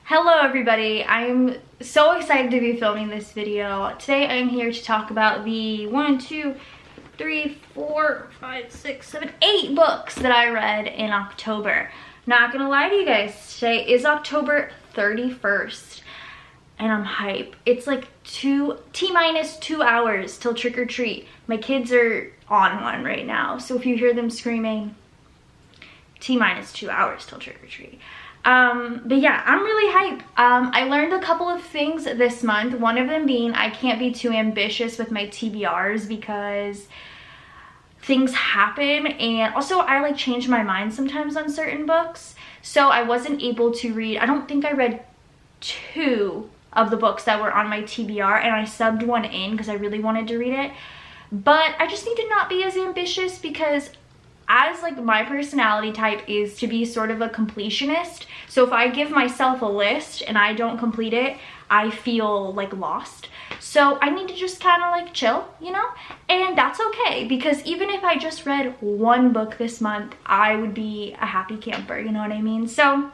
Hello everybody, I'm so excited to be filming this video. Today I'm here to talk about the 8 books that I read in October. Not gonna lie to you guys, today is October 31st and I'm hype. It's like T-minus 2 hours till trick or treat. My kids are on one right now, so if you hear them screaming, T-minus 2 hours till trick or treat. But yeah, I'm really hype. I learned a couple of things this month. One of them being I can't be too ambitious with my TBRs because things happen, and also I like change my mind sometimes on certain books. So I wasn't able to read, I don't think I read 2 of the books that were on my TBR, and I subbed one in because I really wanted to read it. But I just need to not be as ambitious because as like my personality type is to be sort of a completionist, so if I give myself a list and I don't complete it, I feel like lost. So I need to just kind of like chill, you know, and that's okay, because even if I just read 1 book this month, I would be a happy camper, you know what I mean? So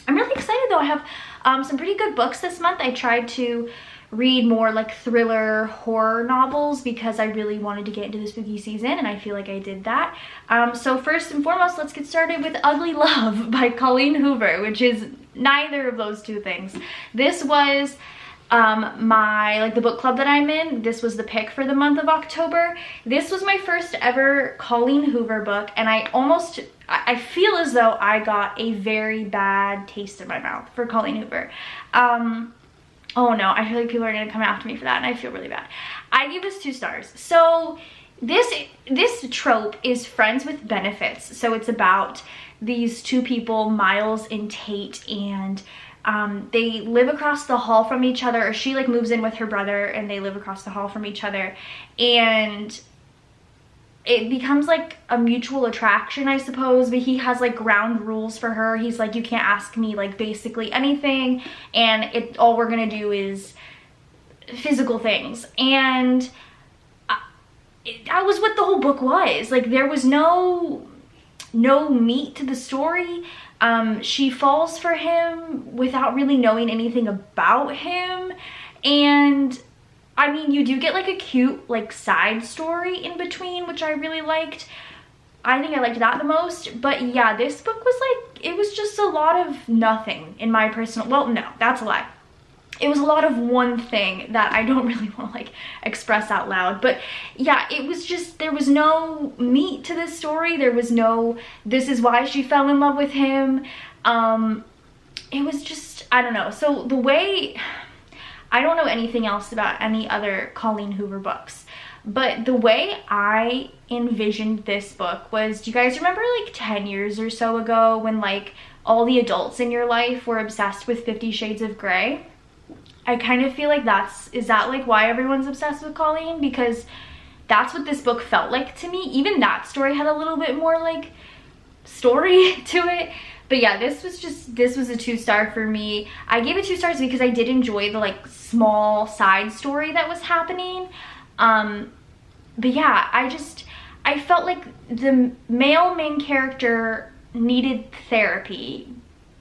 I'm really excited though. I have some pretty good books this month. I tried to read more like thriller horror novels because I really wanted to get into the spooky season, and I feel like I did that. So first and foremost, let's get started with Ugly Love by Colleen Hoover, which is neither of those 2 things. This was the book club that I'm in. This was the pick for the month of October. This was my first ever Colleen Hoover book, and I feel as though I got a very bad taste in my mouth for Colleen Hoover. Oh no, I feel like people are gonna come after me for that, and I feel really bad. I gave this 2 stars. So this trope is friends with benefits. So it's about these 2 people, Miles and Tate, and they live across the hall from each other, or she like moves in with her brother and they live across the hall from each other, and it becomes like a mutual attraction, I suppose, but he has like ground rules for her. He's like, you can't ask me like basically anything, and all we're gonna do is physical things. And that was what the whole book was. Like, there was no meat to the story. She falls for him without really knowing anything about him, and I mean, you do get like a cute like side story in between, which I really liked. I think I liked that the most. But yeah, this book was like, it was just a lot of nothing in my personal, well, no, that's a lie. It was a lot of one thing that I don't really want to like express out loud. But yeah, it was just, there was no meat to this story. There was no, this is why she fell in love with him. It was just, I don't know. So the way, I don't know anything else about any other Colleen Hoover books, but the way I envisioned this book was, do you guys remember like 10 years or so ago when like all the adults in your life were obsessed with 50 Shades of Grey? I kind of feel like is that like why everyone's obsessed with Colleen? Because that's what this book felt like to me. Even that story had a little bit more like story to it. But yeah, this was a 2-star for me. I gave it 2 stars because I did enjoy the like small side story that was happening. But yeah, I felt like the male main character needed therapy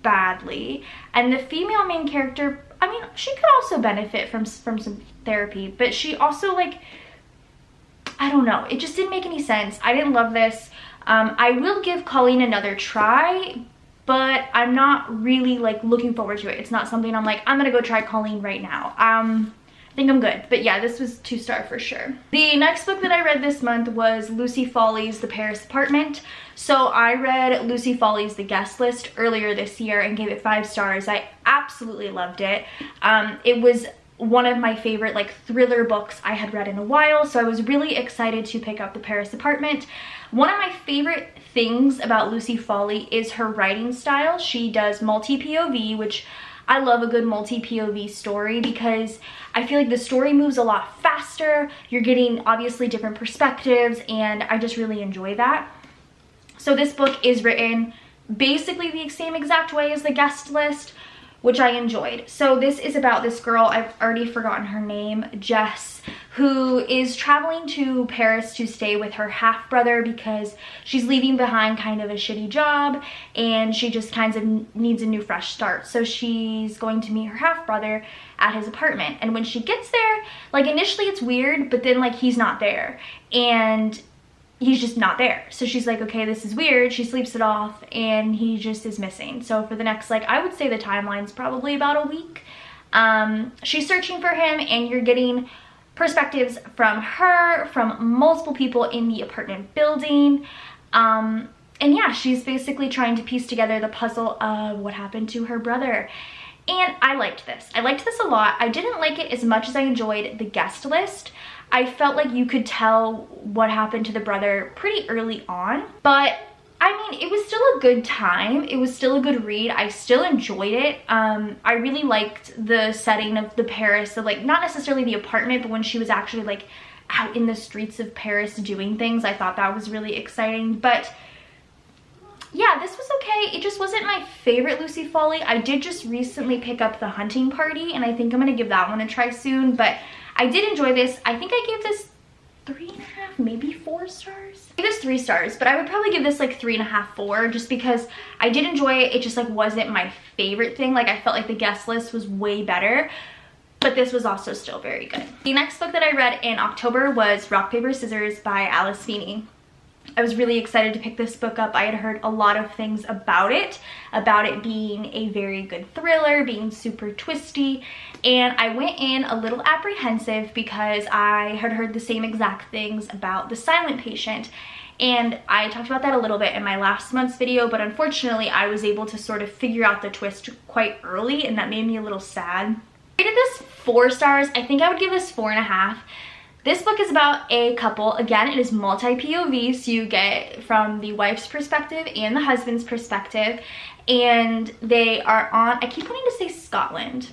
badly, and the female main character, I mean, she could also benefit from some therapy, but she also like, I don't know, it just didn't make any sense. I didn't love this. I will give Colleen another try, but I'm not really like looking forward to it. It's not something I'm like, I'm gonna go try Colleen right now. I think I'm good. But yeah, this was 2-star for sure. The next book that I read this month was Lucy Foley's The Paris Apartment. So I read Lucy Foley's The Guest List earlier this year and gave it 5 stars. I absolutely loved it. It was one of my favorite like thriller books I had read in a while, so I was really excited to pick up The Paris Apartment. One of my favorite things about Lucy Foley is her writing style. She does multi-POV, which I love a good multi-POV story because I feel like the story moves a lot faster. You're getting obviously different perspectives, and I just really enjoy that. So this book is written basically the same exact way as The Guest List, which I enjoyed. So this is about this girl, I've already forgotten her name, Jess, who is traveling to Paris to stay with her half-brother because she's leaving behind kind of a shitty job and she just kind of needs a new fresh start. So she's going to meet her half-brother at his apartment. And when she gets there, like initially it's weird, but then like he's not there and he's just not there. So she's like, okay, this is weird. She sleeps it off and he just is missing. So for the next, like, I would say the timeline's probably about a week. She's searching for him and you're getting perspectives from her, from multiple people in the apartment building. And yeah, she's basically trying to piece together the puzzle of what happened to her brother. And I liked this. I liked this a lot. I didn't like it as much as I enjoyed the guest list. I felt like you could tell what happened to the brother pretty early on, but I mean, it was still a good time. It was still a good read. I still enjoyed it. I really liked the setting of the Paris, of like, not necessarily the apartment, but when she was actually like out in the streets of Paris doing things. I thought that was really exciting. But yeah, this was okay. It just wasn't my favorite Lucy Foley. I did just recently pick up The Hunting Party, and I think I'm gonna give that one a try soon. But I did enjoy this. I think I gave this 3.5, maybe 4 stars. I gave this 3 stars, but I would probably give this like 3.5, 4, just because I did enjoy it. It just like wasn't my favorite thing. Like I felt like the guest list was way better, but this was also still very good. The next book that I read in October was Rock, Paper, Scissors by Alice Feeney. I was really excited to pick this book up. I had heard a lot of things about it being a very good thriller, being super twisty, and I went in a little apprehensive because I had heard the same exact things about The Silent Patient, and I talked about that a little bit in my last month's video, but unfortunately I was able to sort of figure out the twist quite early, and that made me a little sad. I rated this 4 stars. I think I would give this 4.5. This book is about a couple. Again, it is multi-POV, so you get from the wife's perspective and the husband's perspective, and they are on, I keep wanting to say Scotland.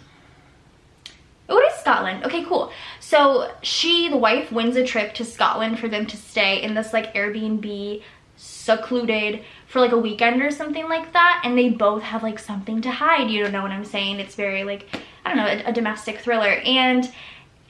Oh, it is Scotland. Okay, cool. So the wife wins a trip to Scotland for them to stay in this like Airbnb, secluded for like a weekend or something like that, and they both have like something to hide, you don't know what I'm saying? It's very like, I don't know, a domestic thriller, and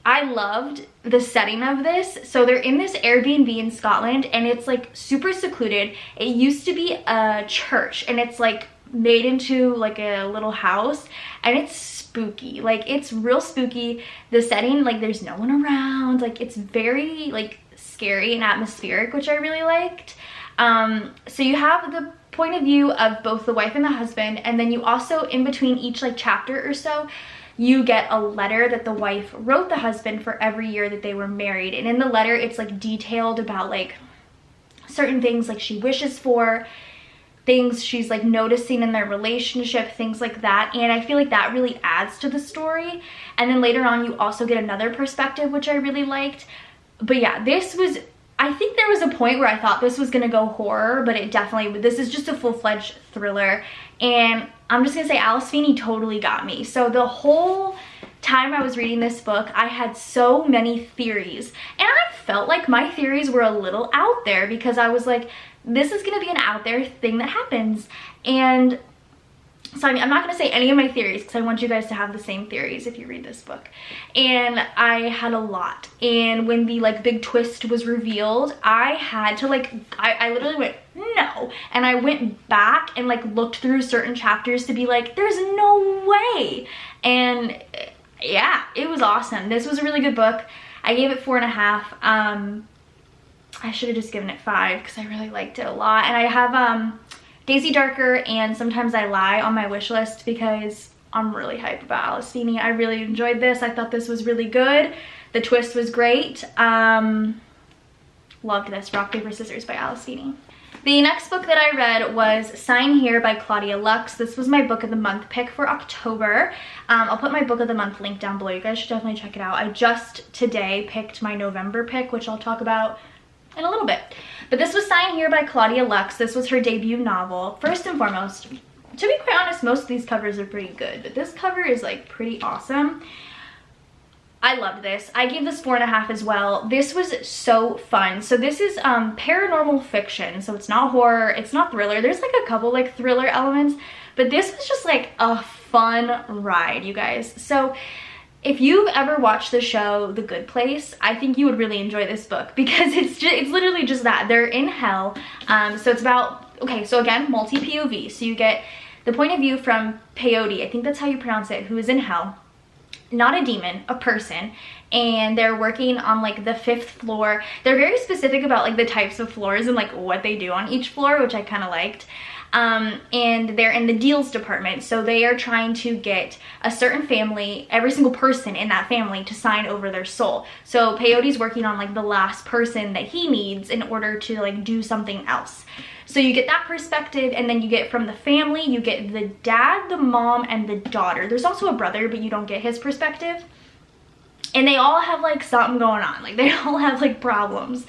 I loved the setting of this. So they're in this Airbnb in Scotland and it's like super secluded. It used to be a church and it's like made into like a little house, and it's spooky. Like it's real spooky. The setting, like there's no one around. Like it's very like scary and atmospheric, which I really liked. So you have the point of view of both the wife and the husband, and then you also, in between each like chapter or so, you get a letter that the wife wrote the husband for every year that they were married. And in the letter, it's like detailed about like certain things like she wishes for, things she's like noticing in their relationship, things like that. And I feel like that really adds to the story. And then later on, you also get another perspective, which I really liked. But yeah, this was, I think there was a point where I thought this was gonna go horror, but it definitely, this is just a full-fledged thriller. And I'm just gonna say Alice Feeney totally got me. So the whole time I was reading this book, I had so many theories, and I felt like my theories were a little out there because I was like, this is gonna be an out there thing that happens. And so I mean, I'm not gonna say any of my theories because I want you guys to have the same theories if you read this book. And I had a lot. And when the like big twist was revealed, I had to like, I literally went, no. And I went back and like looked through certain chapters to be like, there's no way. And yeah, it was awesome. This was a really good book. I gave it 4.5. I should have just given it 5 because I really liked it a lot. And I have Daisy Darker and Sometimes I Lie on my wish list because I'm really hyped about Alice Feeney. I really enjoyed this. I thought this was really good. The twist was great. Loved this. Rock, Paper, Scissors by Alice Feeney. The next book that I read was Sign Here by Claudia Lux. This was my book of the month pick for October. I'll put my book of the month link down below. You guys should definitely check it out. I just today picked my November pick, which I'll talk about in a little bit. But this was Sign Here by Claudia Lux. This was her debut novel. First and foremost, to be quite honest, most of these covers are pretty good, but this cover is like pretty awesome. I loved this. I gave this 4.5 as well. This was so fun. So this is paranormal fiction. So it's not horror, it's not thriller. There's like a couple like thriller elements, but this was just like a fun ride, you guys. So if you've ever watched the show The Good Place, I think you would really enjoy this book because it's literally just that. They're in hell. So it's about, okay, so again, multi-POV. So you get the point of view from Peyote, I think that's how you pronounce it, who is in hell. Not a demon, a person, and they're working on like the 5th floor. They're very specific about like the types of floors and like what they do on each floor, which I kind of liked. And they're in the deals department, so they are trying to get a certain family, every single person in that family, to sign over their soul. So Peyote's working on like the last person that he needs in order to like do something else. So you get that perspective, and then you get from the family, you get the dad, the mom, and the daughter. There's also a brother, but you don't get his perspective. And they all have like something going on, like they all have like problems.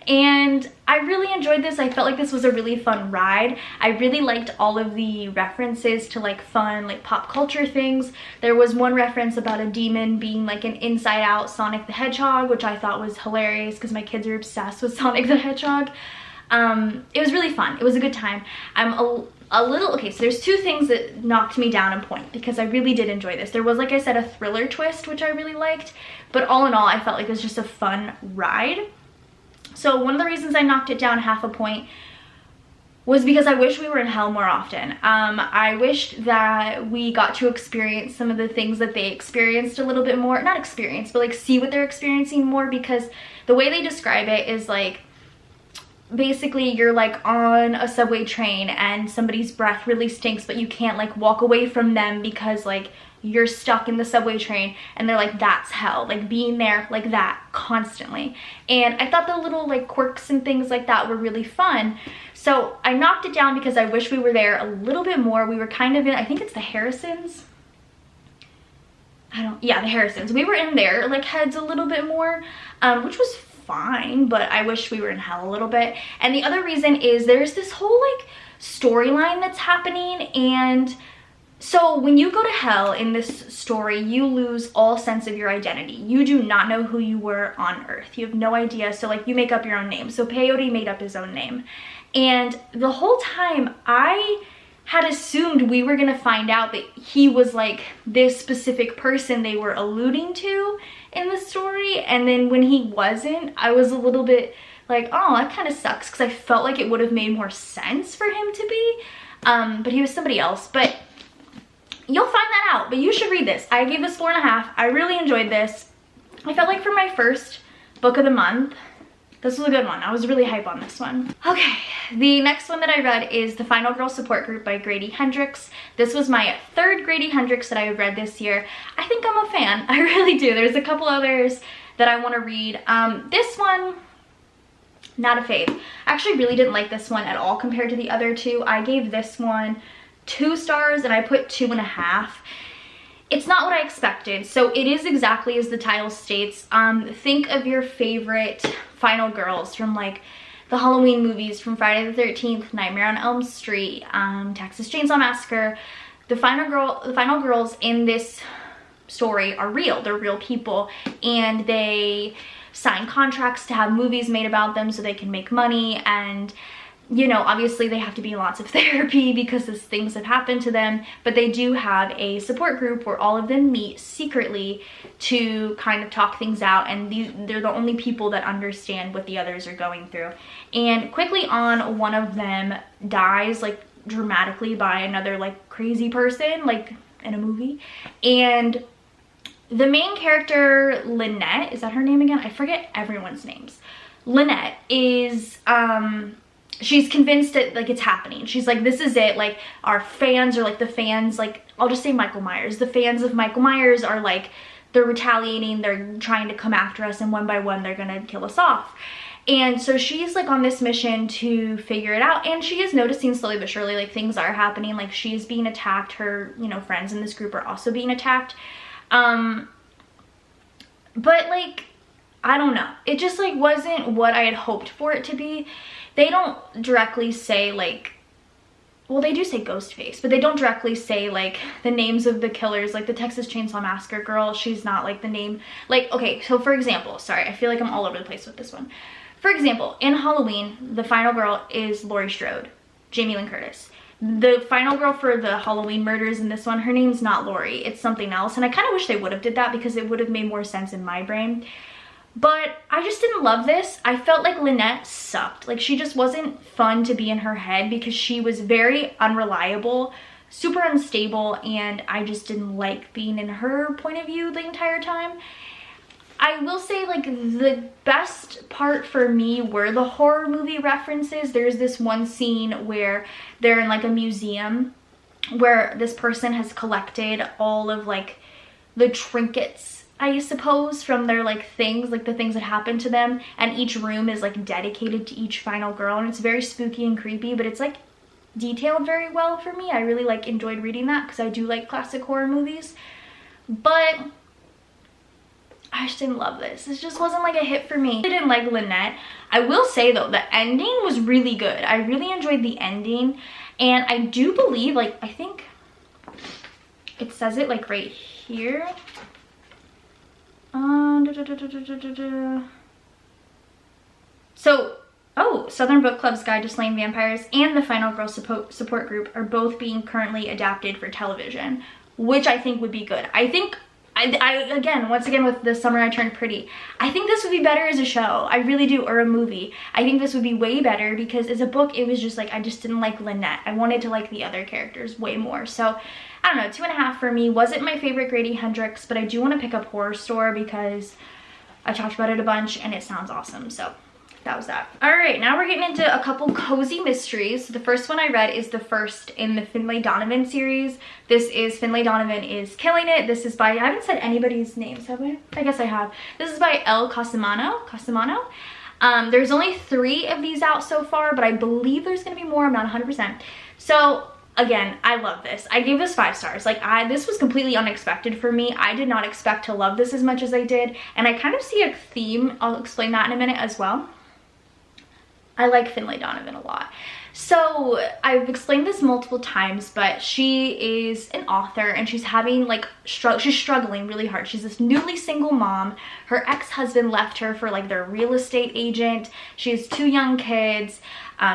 And I really enjoyed this. I felt like this was a really fun ride. I really liked all of the references to like fun, like pop culture things. There was one reference about a demon being like an Inside Out Sonic the Hedgehog, which I thought was hilarious because my kids are obsessed with Sonic the Hedgehog. It was really fun. It was a good time. I'm a little, okay, so there's 2 things that knocked me down a point because I really did enjoy this. There was, like I said, a thriller twist, which I really liked, but all in all, I felt like it was just a fun ride. So one of the reasons I knocked it down half a point was because I wish we were in hell more often. I wished that we got to experience some of the things that they experienced a little bit more. Not experience, but like see what they're experiencing more, because the way they describe it is like, basically you're like on a subway train and somebody's breath really stinks, but you can't like walk away from them because like you're stuck in the subway train, and they're like, that's hell, like being there like that constantly. And I thought the little like quirks and things like that were really fun. So I knocked it down because I wish we were there a little bit more. We were kind of in, I think it's the Harrisons. Yeah, the Harrisons. We were in their like heads a little bit more, which was fine, but I wish we were in hell a little bit. And the other reason is there's this whole like storyline that's happening, and so when you go to hell in this story, you lose all sense of your identity. You do not know who you were on Earth. You have no idea. So like you make up your own name. So Peyote made up his own name. And the whole time I had assumed we were going to find out that he was like this specific person they were alluding to in the story. And then when he wasn't, I was a little bit like, oh, that kind of sucks, because I felt like it would have made more sense for him to be. But he was somebody else. But you'll find that out, but you should read this. I gave this 4.5. I really enjoyed this. I felt like for my first book of the month, this was a good one. I was really hype on this one. Okay, the next one that I read is The Final Girl Support Group by Grady Hendrix. This was my 3rd Grady Hendrix that I have read this year. I think I'm a fan. I really do. There's a couple others that I want to read. This one, not a fave. I actually really didn't like this one at all compared to the other 2. I gave this one 2 stars and I put 2.5. It's not what I expected. So it is exactly as the title states. Think of your favorite final girls from like the Halloween movies, from Friday the 13th, Nightmare on Elm Street, Texas Chainsaw Massacre. The final girls in this story are real. They're real people, and they sign contracts to have movies made about them so they can make money. And you know, obviously they have to be in lots of therapy because these things have happened to them, but they do have a support group where all of them meet secretly to kind of talk things out, and they're the only people that understand what the others are going through. And quickly on, one of them dies like dramatically by another like crazy person, like in a movie. And the main character, Lynette, is that her name again? I forget everyone's names. Lynette is she's convinced that like it's happening. She's like, this is it. Like our fans are like the fans, like I'll just say Michael Myers. The fans of Michael Myers are like, they're retaliating. They're trying to come after us, and one by one they're gonna kill us off. And so she's like on this mission to figure it out, and she is noticing slowly but surely like things are happening. Like she's being attacked. Her, you know, friends in this group are also being attacked. But like, I don't know. It just like wasn't what I had hoped for it to be. They don't directly say like, well, they do say Ghostface, but they don't directly say like the names of the killers. Like the Texas Chainsaw Massacre girl, she's not like the name. Like, okay, so for example, sorry, I feel like I'm all over the place with this one. For example, in Halloween, the final girl is Laurie Strode, Jamie Lynn Curtis. The final girl for the Halloween murders in this one, her name's not Lori, it's something else. And I kind of wish they would have did that because it would have made more sense in my brain. But I just didn't love this. I felt like Lynette sucked. Like, she just wasn't fun to be in her head because she was very unreliable, super unstable, and I just didn't like being in her point of view the entire time. I will say, like, the best part for me were the horror movie references. There's this one scene where they're in like a museum where this person has collected all of like the trinkets, I suppose, from their like things, like the things that happened to them, and each room is like dedicated to each final girl, and it's very spooky and creepy, but it's like detailed very well for me. I really like enjoyed reading that because I do like classic horror movies, but I just didn't love this. This just wasn't like a hit for me. I didn't like Lynette. I will say though, the ending was really good. I really enjoyed the ending, and I do believe, like, I think it says it like right here. So, oh, Southern Book Club's Guide to Slaying Vampires and the Final Girl support group are both being currently adapted for television, which I think would be good. I think once again with The Summer I Turned Pretty, I think this would be better as a show. I really do, or a movie. I think this would be way better because as a book, it was just like, I just didn't like Lynette. I wanted to like the other characters way more. So, I don't know, 2.5 for me. Wasn't my favorite Grady Hendrix, but I do want to pick up Horror Store because I talked about it a bunch and it sounds awesome. So, that was that. All right, now we're getting into a couple cozy mysteries. The first one I read is the first in the Finlay Donovan series. This is Finlay Donovan is Killing It. This is by, I haven't said anybody's names, have I? I guess I have. This is by El Cosimano. There's only 3 of these out so far, but I believe there's gonna be more. I'm not 100%. So again, I love this. I gave this 5 stars. Like, this was completely unexpected for me. I did not expect to love this as much as I did, and I kind of see a theme. I'll explain that in a minute as well. I like Finlay Donovan a lot. So I've explained this multiple times, but she is an author and she's having like, she's struggling really hard. She's this newly single mom. Her ex-husband left her for like their real estate agent. She has 2 young kids.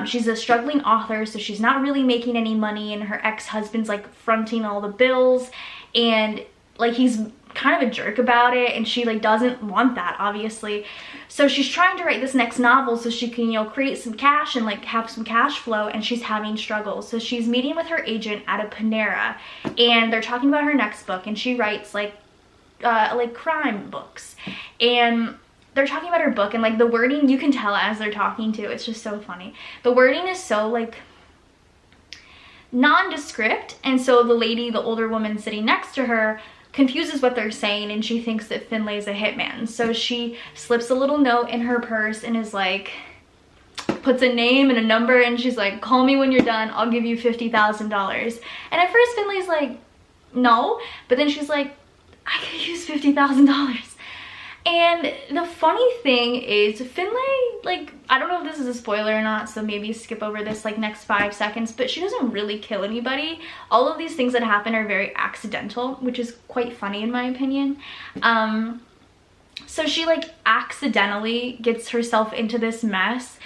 She's a struggling author, so she's not really making any money, and her ex-husband's like fronting all the bills, and like he's kind of a jerk about it, and she like doesn't want that, obviously. So she's trying to write this next novel so she can, you know, create some cash and like have some cash flow, and she's having struggles. So she's meeting with her agent at a Panera, and they're talking about her next book, and she writes like crime books, and they're talking about her book, and like the wording, you can tell as they're talking to, it's just so funny. The wording is so like nondescript, and so the lady, the older woman sitting next to her, confuses what they're saying, and she thinks that Finlay's a hitman. So she slips a little note in her purse and is like, puts a name and a number, and she's like, call me when you're done, I'll give you $50,000. And at first Finlay's like, no, but then she's like, I could use $50,000. And the funny thing is, Finlay, like, I don't know if this is a spoiler or not, so maybe skip over this like next 5 seconds, but she doesn't really kill anybody. All of these things that happen are very accidental, which is quite funny in my opinion. So she like accidentally gets herself into this mess,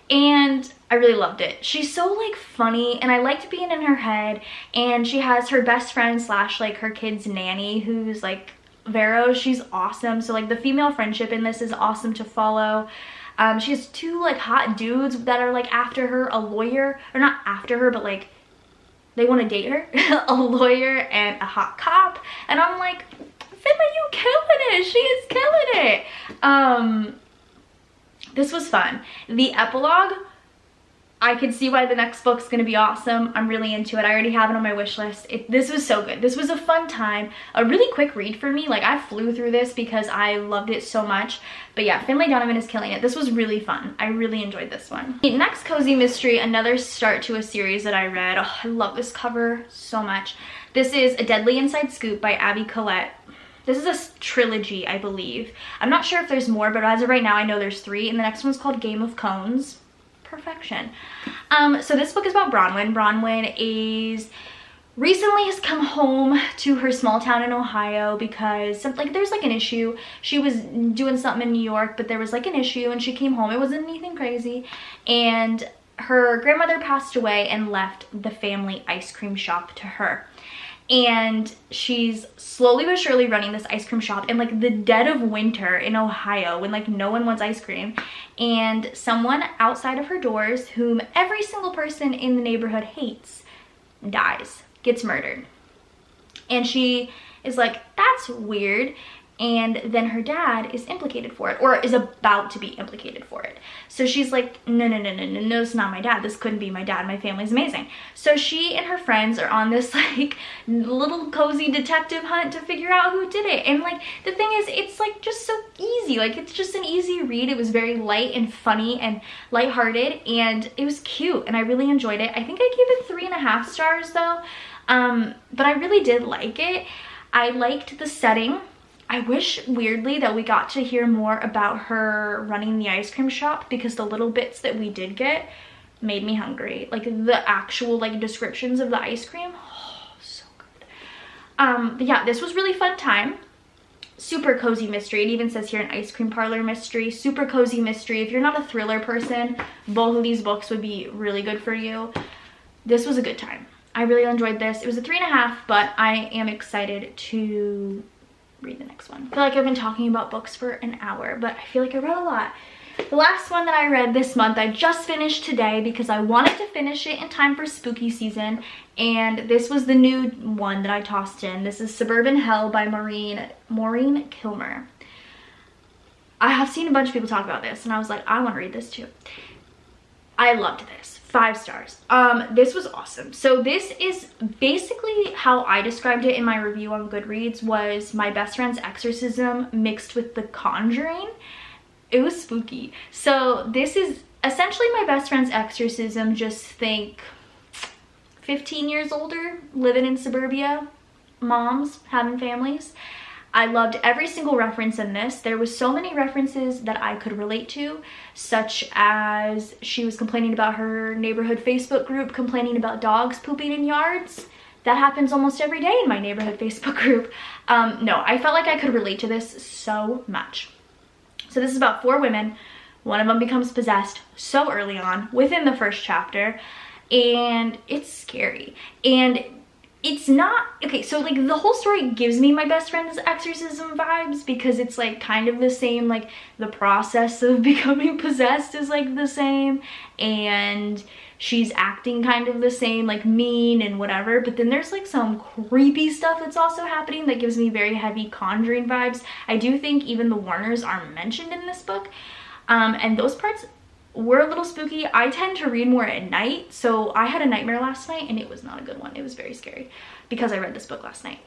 and I really loved it. She's so like funny, and I liked being in her head, and she has her best friend slash like her kid's nanny who's like Vero. She's awesome. So like the female friendship in this is awesome to follow. She has 2 like hot dudes that are like after her, a lawyer, or not after her, but like they want to date her, a lawyer and a hot cop, and I'm like, Finlay, you killing it. She is killing it. This was fun. The epilogue, I could see why the next book's gonna be awesome. I'm really into it. I already have it on my wish list. This was so good. This was a fun time. A really quick read for me. Like, I flew through this because I loved it so much. But yeah, Finlay Donovan is killing it. This was really fun. I really enjoyed this one. The next cozy mystery, another start to a series that I read. Oh, I love this cover so much. This is A Deadly Inside Scoop by Abby Collette. This is a trilogy, I believe. I'm not sure if there's more, but as of right now, I know there's 3. And the next one's called Game of Cones. Perfection. So this book is about Bronwyn. Bronwyn is recently has come home to her small town in Ohio because there's like an issue. She was doing something in New York, but there was like an issue, and she came home. It wasn't anything crazy, and her grandmother passed away and left the family ice cream shop to her. And she's slowly but surely running this ice cream shop in like the dead of winter in Ohio when like no one wants ice cream. And someone outside of her doors, whom every single person in the neighborhood hates, dies, gets murdered. And she is like, that's weird. And then her dad is implicated for it, or is about to be implicated for it. So she's like, no, it's not my dad. This couldn't be my dad. My family's amazing. So she and her friends are on this like little cozy detective hunt to figure out who did it. And like, the thing is, it's like just so easy. Like, it's just an easy read. It was very light and funny and lighthearted, and it was cute, and I really enjoyed it. I think I gave it 3.5 stars though. But I really did like it. I liked the setting. I wish, weirdly, that we got to hear more about her running the ice cream shop, because the little bits that we did get made me hungry. Like, the actual, like, descriptions of the ice cream, oh, so good. But yeah, this was really fun time. Super cozy mystery. It even says here an ice cream parlor mystery. Super cozy mystery. If you're not a thriller person, both of these books would be really good for you. This was a good time. I really enjoyed this. It was a 3.5, but I am excited to read the next one. I feel like I've been talking about books for an hour, but I feel like I read a lot. The last one that I read this month, I just finished today because I wanted to finish it in time for spooky season, and this was the new one that I tossed in. This is Suburban Hell by Maureen Kilmer. I have seen a bunch of people talk about this, and I was like, I want to read this too. I loved this. 5 stars. This was awesome. So this is basically how I described it in my review on Goodreads, was my best friend's exorcism mixed with The Conjuring. It was spooky. So this is essentially my best friend's exorcism. Just think 15 years older, living in suburbia, moms having families. I loved every single reference in this. There was so many references that I could relate to, such as she was complaining about her neighborhood Facebook group, complaining about dogs pooping in yards. That happens almost every day in my neighborhood Facebook group. No, I felt like I could relate to this so much. So this is about 4 women. One of them becomes possessed so early on, within the first chapter, and it's scary. And it's not okay, so like the whole story gives me my best friend's exorcism vibes, because it's like kind of the same, like the process of becoming possessed is like the same, and she's acting kind of the same, like mean and whatever, but then there's like some creepy stuff that's also happening that gives me very heavy Conjuring vibes. I do think even the Warners are mentioned in this book, and those parts were a little spooky. I tend to read more at night, so I had a nightmare last night, and it was not a good one. It was very scary because I read this book last night.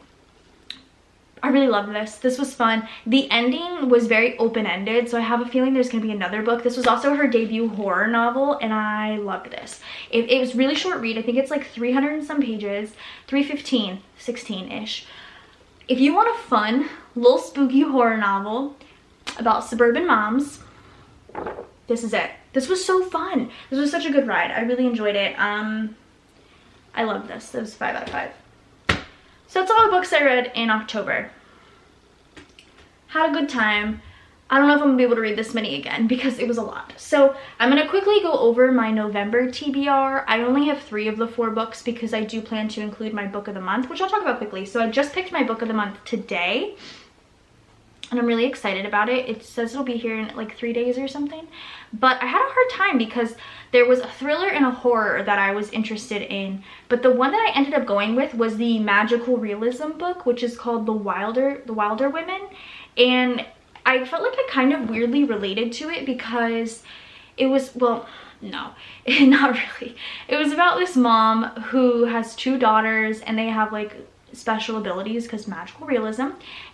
I really loved this. This was fun. The ending was very open-ended, so I have a feeling there's gonna be another book. This was also her debut horror novel, and I loved this. It was really short read. I think it's like 300 and some pages, 315, 16-ish. If you want a fun, little spooky horror novel about suburban moms, this is it. This was so fun. This was such a good ride. I really enjoyed it. I loved this. This was 5 out of 5. So that's all the books I read in October. Had a good time. I don't know if I'm gonna be able to read this many again because it was a lot. So I'm gonna quickly go over my November TBR. I only have 3 of the 4 books because I do plan to include my book of the month, which I'll talk about quickly. So I just picked my book of the month today, and I'm really excited about it. It says it'll be here in like 3 days or something. But I had a hard time because there was a thriller and a horror that I was interested in. But the one that I ended up going with was the magical realism book, which is called The Wilder Women. And I felt like I kind of weirdly related to it because it was, well, no, not really. It was about this mom who has 2 daughters, and they have like special abilities because magical realism.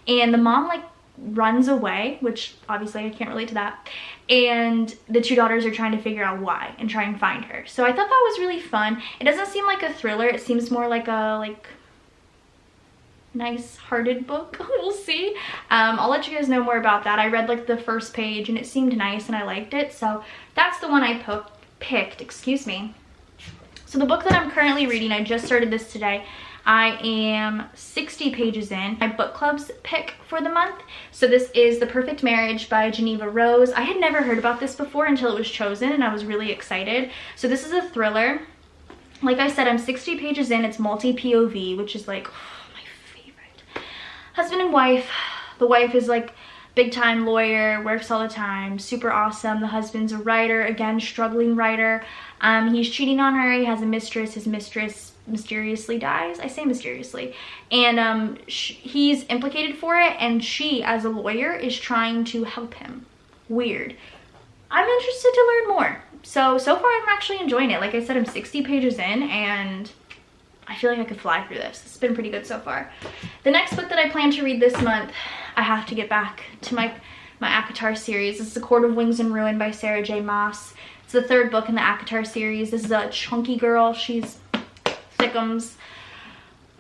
And the mom like runs away, which obviously I can't relate to that, and the 2 daughters are trying to figure out why and try and find her. So I thought that was really fun. It doesn't seem like a thriller. It seems more like a nice hearted book. We'll see. I'll let you guys know more about that. I read like the first page and it seemed nice and I liked it, so that's the one I picked, excuse me. So the book that I'm currently reading, I just started this today. I am 60 pages in. My book club's pick for the month. So this is The Perfect Marriage by Geneva Rose. I had never heard about this before until it was chosen, and I was really excited. So this is a thriller. Like I said, I'm 60 pages in. It's multi-POV, which is like my favorite. Husband and wife. The wife is like big time lawyer, works all the time, super awesome. The husband's a writer, again, struggling writer. He's cheating on her. He has a mistress. His mistress mysteriously dies. I say mysteriously. And he's implicated for it, and she, as a lawyer, is trying to help him. Weird. I'm interested to learn more. So far I'm actually enjoying it. Like I said, I'm 60 pages in, and I feel like I could fly through this. It's been pretty good so far. The next book that I plan to read this month, I have to get back to my ACOTAR series. This is The Court of Wings and Ruin by Sarah J. Maas. It's the third book in the ACOTAR series. This is a chunky girl. She's thickums.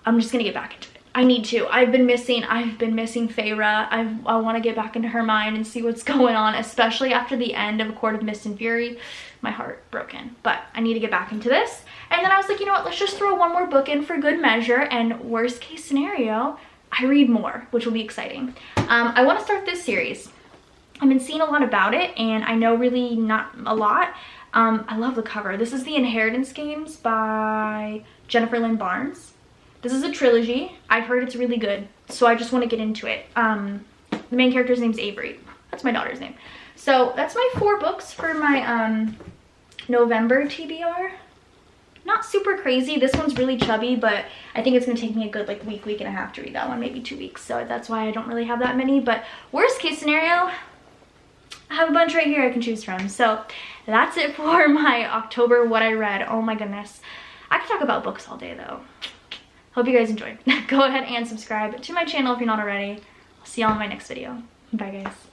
I'm just gonna get back into it. I need to. I've been missing Feyre. I want to get back into her mind and see what's going on, especially after the end of A Court of Mist and Fury. My heart broken, but I need to get back into this. And then I was like, you know what, let's just throw one more book in for good measure, and worst case scenario, I read more, which will be exciting. I want to start this series. I've been seeing a lot about it, and I know really not a lot. I love the cover. This is The Inheritance Games by Jennifer Lynn Barnes. This is a trilogy. I've heard it's really good, so I just want to get into it. The main character's name's Avery. That's my daughter's name. So that's my 4 books for my November TBR. Not super crazy. This one's really chubby, but I think it's going to take me a good like week and a half to read that one, maybe 2 weeks. So that's why I don't really have that many. But worst case scenario, I have a bunch right here I can choose from. So that's it for my October what I read. Oh my goodness. I could talk about books all day though. Hope you guys enjoyed. Go ahead and subscribe to my channel if you're not already. I'll see y'all in my next video. Bye guys.